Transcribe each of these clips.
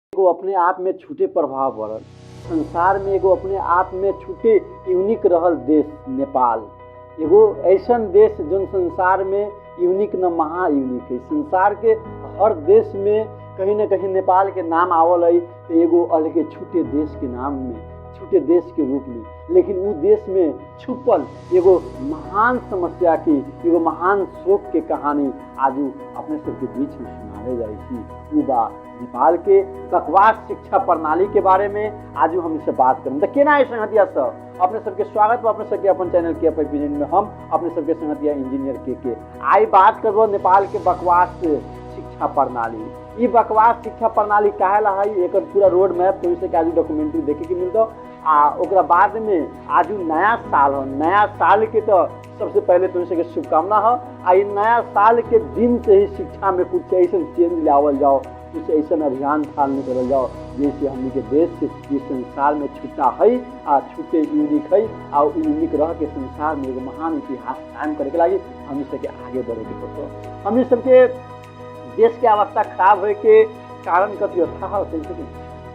एगो अपने आप में छूटे प्रभाव पड़ल, संसार में एगो अपने आप में छूटे यूनिक रहल देश नेपाल। एगो ऐसन देश जो संसार में यूनिक न महा यूनिक है। संसार के हर देश में कहीं न कहीं नेपाल के नाम आवल है, तो एगो अलगे छूटे देश के नाम में, छूटे देश के रूप में। लेकिन वो देश में छुपल एगो महान समस्या की, एगो महान शोक के कहानी आज अपने सबके बीच में सुनावे जाए। वो बा नेपाल के बकवास शिक्षा प्रणाली के बारे में आज हम इससे बात करें। तो केना है संगतिया सब, अपने सबके स्वागत बा अपने सबके अपन चैनल के ओपिनियन में। हम अपने सबके संगतिया इंजीनियर के आई बात करबो नेपाल के बकवास शिक्षा प्रणाली। ये बकवास शिक्षा प्रणाली काहेला है, एक पूरा रोड मैप तो इसे आज डॉक्यूमेंट्री देखे के मिलता। ओकरा बाद में आज नया साल हो, नया साल के तो सबसे पहले तो इसे शुभकामना हो। आई नया साल के दिन से ही शिक्षा में कुछ ऐसा चेंज लावल जाओ, कुछ ऐसा अभियान थालने करल जाओ जैसे हमनी के देश से इस संसार में छुट्टा है आ छुट्टे यूनिक है आ यूनिक रह के संसार में एगो महान इतिहास कायम करे के लगी हमनी सबके आगे बढ़े के पड़ो। हमनी सबके देश के अवस्था खराब होए के कारण कथी था,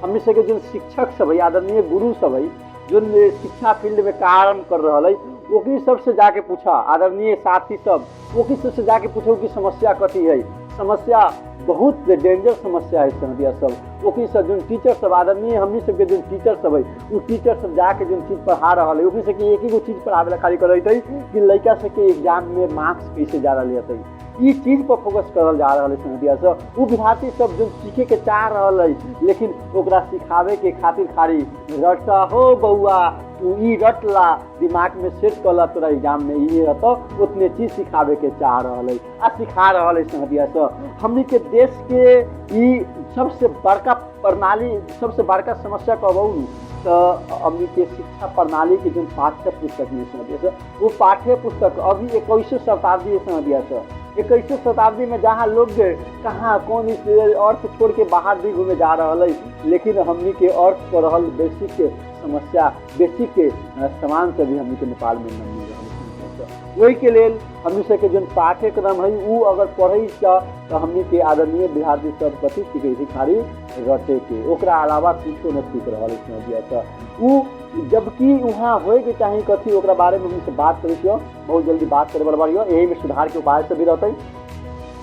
हमनी सबके जो शिक्षक सब है, आदरणीय गुरु सब है, जो शिक्षा फील्ड में काम कर रहा है, ओकरी सबसे जाके पूछा, आदरणीय साथी सब ओकरी सबसे जाके पूछो कि समस्या कथी है। समस्या बहुत डेंजर समस्या है संगतिया सब। ओकरी सब जो टीचर सब, आदरणीय हमनी सबके जो टीचर सब है, वो टीचर सब जाके जो चीज़ पढ़ा रहा है, ओकरी सबके एक ही गो चीज़ पढ़ावे खाली कर रही कि लड़का सबके एग्जाम में मार्क्स कैसे ज़्यादा लेते हैं। ये चीज़ पर फोकस करल जा रहा है संगतिया सब। वो विद्यार्थी सब जो सीखे के चाह रहा है, लेकिन ओकरा सिखावे के खातिर खाली रटा हो बउआ तू ई रट ला, दिमाग में सेट कर ला, तोरा एग्जाम में ये रहता, उतने चीज सिखावे के चाह रहा है आ सिखा रहा है संगतिया सब। हमनी के देश के ई सबसे बड़का प्रणाली, सबसे बड़का समस्या कहूँ तो हमनी के शिक्षा प्रणाली के जो पाठ्य पुस्तक में संगतिया सब, वो पाठ्य पुस्तक अभी 21वीं शताब्दी है संगतिया सब। 21वीं शताब्दी में जहाँ लोग कहाँ कौन इस अर्थ छोड़ के बाहर भी घूमे जा रहा है, लेकिन हमनी के अर्थ पर रहल बेसिक समस्या, बेसिक के सामान से भी हमनी के नेपाल में न मिल रहा है। वही के लिए हमनी सबके जो पाठ्यक्रम है वो अगर पढ़े तो हमनी के आदरणीय विद्यार्थी सब कथी सीखे खाली रटे के, ओकरा अलावा कुछो न सीख रहा है। वो जबकि वहाँ होए के चाहे कथी, ओकरा बारे में हमसे बात करे बहुत जल्दी बात करे वाला बारी हो, यही में सुधार के उपाय से भी रहते।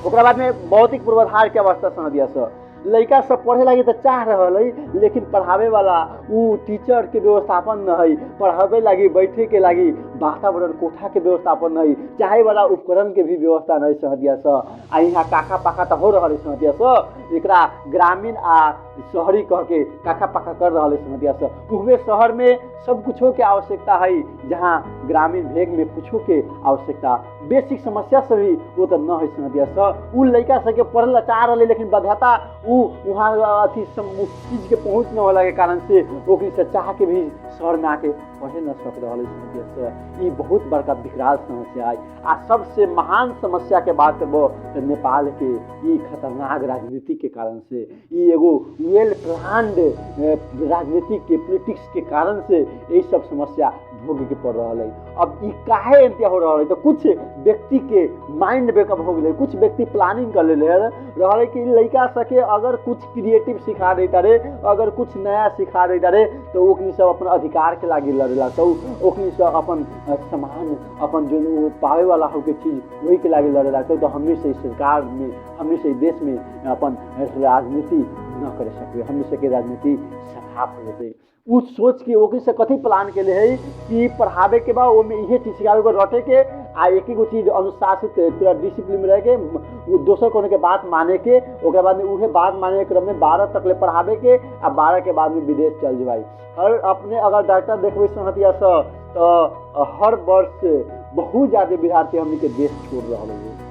ओकरा बाद में भौतिक पूर्वाधार के अवस्था समझिया सब। लड़का सब पढ़े लगे तो चाह रहा है, लेकिन पढ़ावे वाला वो टीचर के व्यवस्थापन न है, पढ़ावे लगी बैठे के लगी वातावरण कोठा के व्यवस्थापन नहीं, चाहे वाला उपकरण के भी व्यवस्था नहीं सहदिया स। आ यहाँ काका पाका तो हो रहा है सहदिया स, एकरा ग्रामीण आ शहरी कह के काका पाका कर रहा है सहदिया स। उहे शहर में सब कुछों के आवश्यकता है, जहाँ ग्रामीण भेग में कुछों के आवश्यकता, बेसिक समस्या से भी वो तो न है सहदिया स। उ लड़का सबके पढ़ल चाह रहे, लेकिन बाध्यता वहाँ अथी चीज के पहुँच न होला के कारण से ओकरी से चाह के भी शहर में आके पढ़े न सक रहा है। ये बहुत बड़का विकराल समस्या है। आ सबसे महान समस्या के बात करबो तो नेपाल के ये खतरनाक राजनीति के कारण से, ये एगो वेल प्लान्ड राजनीति के पॉलिटिक्स के कारण से यही सब समस्या भोगे के पड़ रहा है। अब ये काहे इंतहा हो रहा है, तो कुछ व्यक्ति के माइंड बेकअप हो गए, कुछ व्यक्ति प्लानिंग कर ले रहा है कि लड़का सके अगर कुछ क्रिएटिव सिखा देता रे, अगर कुछ नया सिखा देता रे, तो ओकनी सब अपन अधिकार के लागे लड़ेला, तो ओकनी सब अपन समान अपन जो पावे वाला हो के चीज वही के लागे लड़ेला, तो हमने से सरकार में, हमने से देश में अपन राजनीति न कर सके, हमने से राजनीति सफाप हो जाते। उ सोच के ओकरी से कथी प्लान के लिए है कि पढ़ावे के बाद वो में इहे चीज सिखावे को रटे के आ एक ही गो चीज अनुशासित पूरा डिसिप्लिन में रह के दोसर कोनो के बात माने के, ओकरा बाद में उहे बात माने के क्रम में 12 तक ले पढ़ावे के आ 12 के बाद में विदेश चल जवाई। और अपने अगर डाटा देखबे संगतिया स तो हर वर्ष बहुत ज्यादा विद्यार्थी हमनी के देश छोड़ रहा है।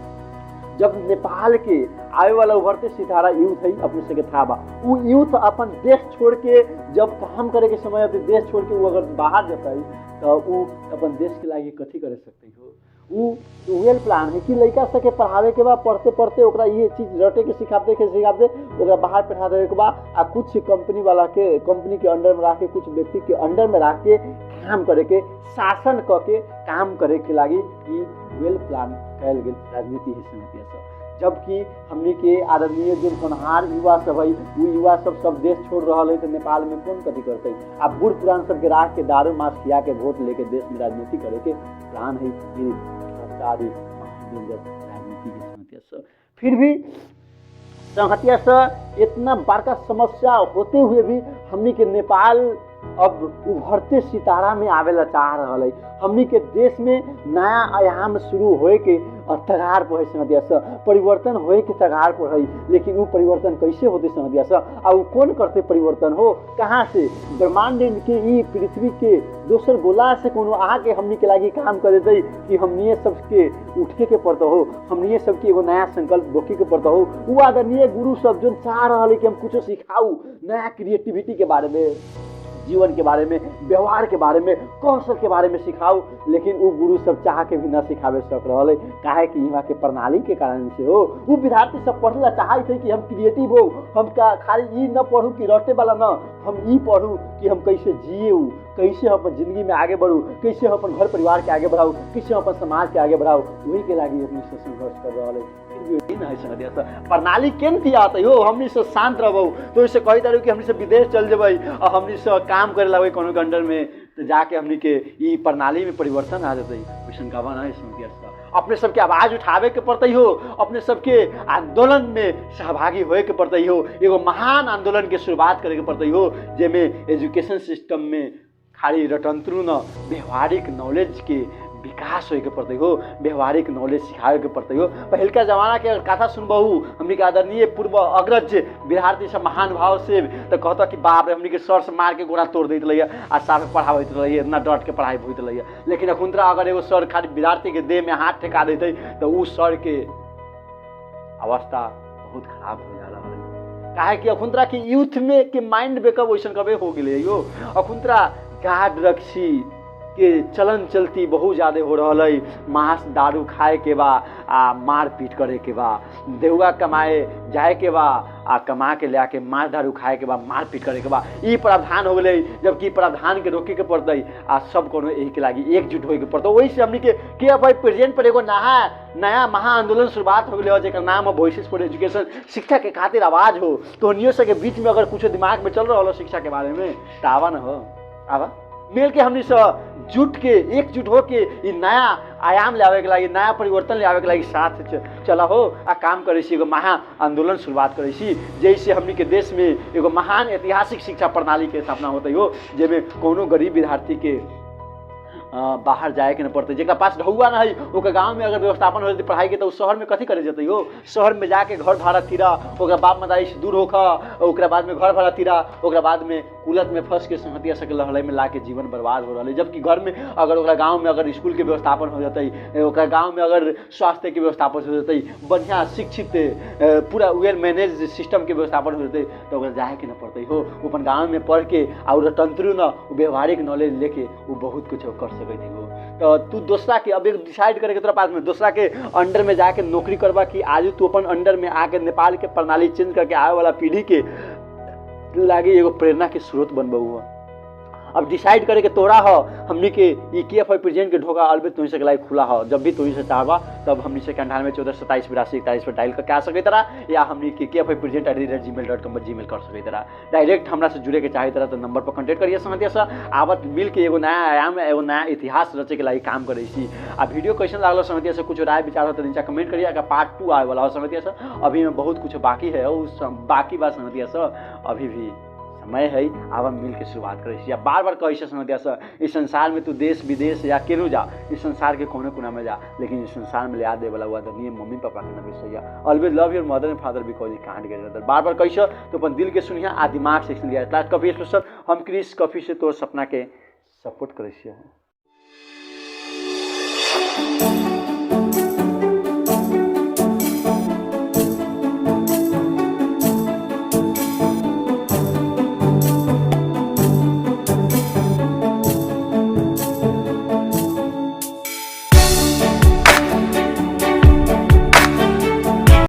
जब नेपाल के आए वाला उभरते सितारा यूथ है, अपने से था बा, वो यूथ अपन देश छोड़ के जब काम करे के समय अपने देश छोड़ के वो अगर बाहर जाता है तो वो अपन देश के लागे कथी करे सकते हो। वो वेल प्लान है कि लड़का सके पढ़ावे के बाद पढ़ते पढ़ते ओकरा ये चीज रटे के सिखाते ओकरा बाहर पढ़ा देवे के बाद आ कुछ कंपनी वाला के, कंपनी के अंडर में रख के, कुछ व्यक्ति के अंडर में रख के काम करे के, शासन क के काम करे के लागी वेल प्लान कैल गेल राजनीति है संगतिया सब। जबकि हमनी के आदरणीय जो होनहार युवा सब है वो युवा सब देश छोड़ रहा है तो नेपाल में कौन कथी करते। आप बूढ़ पुरान सबके राख के दारू मांस खिया के वोट लेके देश में राजनीति करे के प्लान है ये सरकारी राजनीति के संगतिया सब। फिर भी संगतिया से इतना बड़का समस्या होते हुए भी हमनी के नेपाल अब उभरते सितारा में आवेला चाह रहा है। हमनी के देश में नया आयाम शुरू होए के तगार पर है संगतिया से, परिवर्तन होए के तगार पर है। लेकिन वो परिवर्तन कैसे होते संगतिया से और वो कौन करते परिवर्तन हो कहाँ से? ब्रह्मांड के ई पृथ्वी के दोसर गोला से कोनो आके हमनी के लागी काम करे दे कि हमनी सबके उठे के पड़ता हो, हमनी सबके एगो नया संकल्प बोके के पड़ता हो। वो आदरणीय गुरु सब जो चाह रहा है कि हम कुछ सिखाऊ नया क्रिएटिविटी के बारे में, जीवन के बारे में, व्यवहार के बारे में, कौशल के बारे में सिखाऊ। लेकिन वो गुरु सब चाह के भी न सिखावे सक रहा है काहे कि यहाँ के प्रणाली के कारण से हो। वो विद्यार्थी सब पढ़ला चाहते थे कि हम क्रिएटिव हो, हम खाली ई न पढ़ू कि रटे वाला न, हम ई पढ़ू कि हम कैसे जिए, कैसे हम अपन जिंदगी में आगे बढ़ू, कैसे हम अपन घर परिवार के आगे बढ़ाऊ, कैसे हम अपन समाज के आगे बढ़ाऊ। वही के लागी अपनी से संघर्ष कर रहा है। प्रणाली केन थी आते हो हमनी से शांत रहबो तो इसे कही तारू कि हमनी से विदेश चल जेबै और हमनी से काम करे लगबै कोनो अंडर में तो जाके हमनी के ई प्रणाली में परिवर्तन आ जतै। वैसन का बना है अपने सबके आवाज उठावे के पड़ते हो, अपने सबके आंदोलन में सहभागी होए के पड़ते हो, एगो महान आंदोलन के शुरुआत करे के पड़ते हो जेमे एजुकेशन सिस्टम में खाली रटंतरू न व्यवहारिक नॉलेज के विकास होए के पड़ते हो, व्यवहारिक नॉलेज सिखावे के पड़ते हो। पहल का जमाना के कथा सुनबहू हमनी के आदरणीय पूर्व अग्रज विद्यार्थी सब महान भाव से तो कहता कि बाप रे हमनी के सर से मार के गोड़ा तोड़ देते रहिए आ साफ पढ़ावत रहिए, इतना डट के पढ़ाई होते रहिए। लेकिन अखुंतरा अगर एगो सर खाली विद्यार्थी के देह में हाथ ठेका देते तो उ सर के अवस्था बहुत खराब हो जा रहा है। काहे कि अखुंतरा के यूथ में के माइंड बेकअप वैसन कबे हो गए यो। अखुंतरा गार्ड रक्षी के चलन चलती बहुत ज़्यादा हो रहा है। मांस दारू खाए के बा आ मार पीट करे के बा, देहुआ कमाए जाए के बा आ कमा के ले आके मांस दारू खाए के बा मार पीट करे के बा, ई प्रावधान हो गए। जबकि प्रावधान के रोके के पड़ते आ सब कोनो यही के लागी एकजुट होए के पड़ता। वही से हमनी के भाई प्रेजेंट पर एगो नया महा आंदोलन शुरुआत हो गए जेकर नाम है वॉइसेस फॉर एजुकेशन, शिक्षा के खातिर आवाज हो। तो नियो से के बीच में अगर कुछ दिमाग में चल रहा हो शिक्षा के बारे में तो आवा न हो, आवा मिल के हमनी सब जुट के एकजुट हो के ये नया आयाम लावे के लागी, नया परिवर्तन लावे के लागी साथ चला हो आ काम करे सी एगो महा आंदोलन शुरुआत करे सी। जैसे हमनी के देश में एगो महान ऐतिहासिक शिक्षा प्रणाली के स्थापना होते हो जेमे कोनो गरीब विद्यार्थी के बाहर जाए के न पड़ते, जेकरा पास ढौआ ना है ओकर गांव में अगर व्यवस्थापन हो पढ़ाई के तो शहर में कथी करे जते हो। शहर में जाके घर भाड़ा तीरा, ओकरा बाप मदारी से दूर होखा, ओकरा बाद में घर भाड़ा तीरा, ओकरा बाद में कुलत में फंस के संगतिया सके लहड़े में लाके जीवन बर्बाद हो रहा है। जबकि घर में अगर ओकरा गाँव में अगर स्कूल के व्यवस्थापन हो जाते, ओकरा गाँव में अगर स्वास्थ्य के व्यवस्थापन हो जाते, बढ़िया शिक्षित पूरा वेल मैनेज सिस्टम के व्यवस्थापन हो जाते तो ओकरा जाए के न पड़ते हो। अपन गाँव में पढ़ के और तंत्रु न व्यवहारिक नॉलेज लेके वो बहुत कुछ कर सकती हो। तो तू दूसरा के अब एक डिसाइड करे के तोरा पास में दूसरा के अंडर में जाके नौकरी करबा कि आज तू अपन अंडर में आके नेपाल के प्रणाली चेंज करके आए वाला पीढ़ी के लागे एगो प्रेरणा के स्रोत बनबू। अब डिसाइड करे के तोरा हो हमनी के ई KFI प्रेजेंट के ढोका अलबे तुही से लाइक खुला हो, जब भी तुही से चाहबा तब हमनी से 98 14 27 82 41 पर डायल करके आ सके तरह, या हमनी के KFI present@gmail.com पर जीमेल कर सके तरह। डायरेक्ट हमरा से जुड़े के चाहे तरह तो नंबर पर कांटेक्ट करिए संगतिया से आवत मिल के एगो नया आयाम एगो नया इतिहास रचे के लागी काम करे सी। आ वीडियो कैसन लागल संगतिया से कुछ राय विचार हो तो नीचे कमेंट करिए। अगर पार्ट 2 आए वाला हो संगतिया से, अभी में बहुत कुछ बाकी है उस बाकी बात संगतिया से अभी भी समय है। अब हम मिल के शुरुआत करे बार बार कही संगतिया से इस संसार में तू देश विदेश या केनू जा, इस संसार के कोने कोना में जा, लेकिन इस संसार में याद दे वाला हुआ तो नहीं मम्मी पापा के नबी सैया always love your mother and father because you can't get. बार बार कही तो अपन दिल के सुनिया आ दिमाग से लिया कॉफी स्पेशल हम क्रिस कॉफी से तोर सपना के सपोर्ट करे।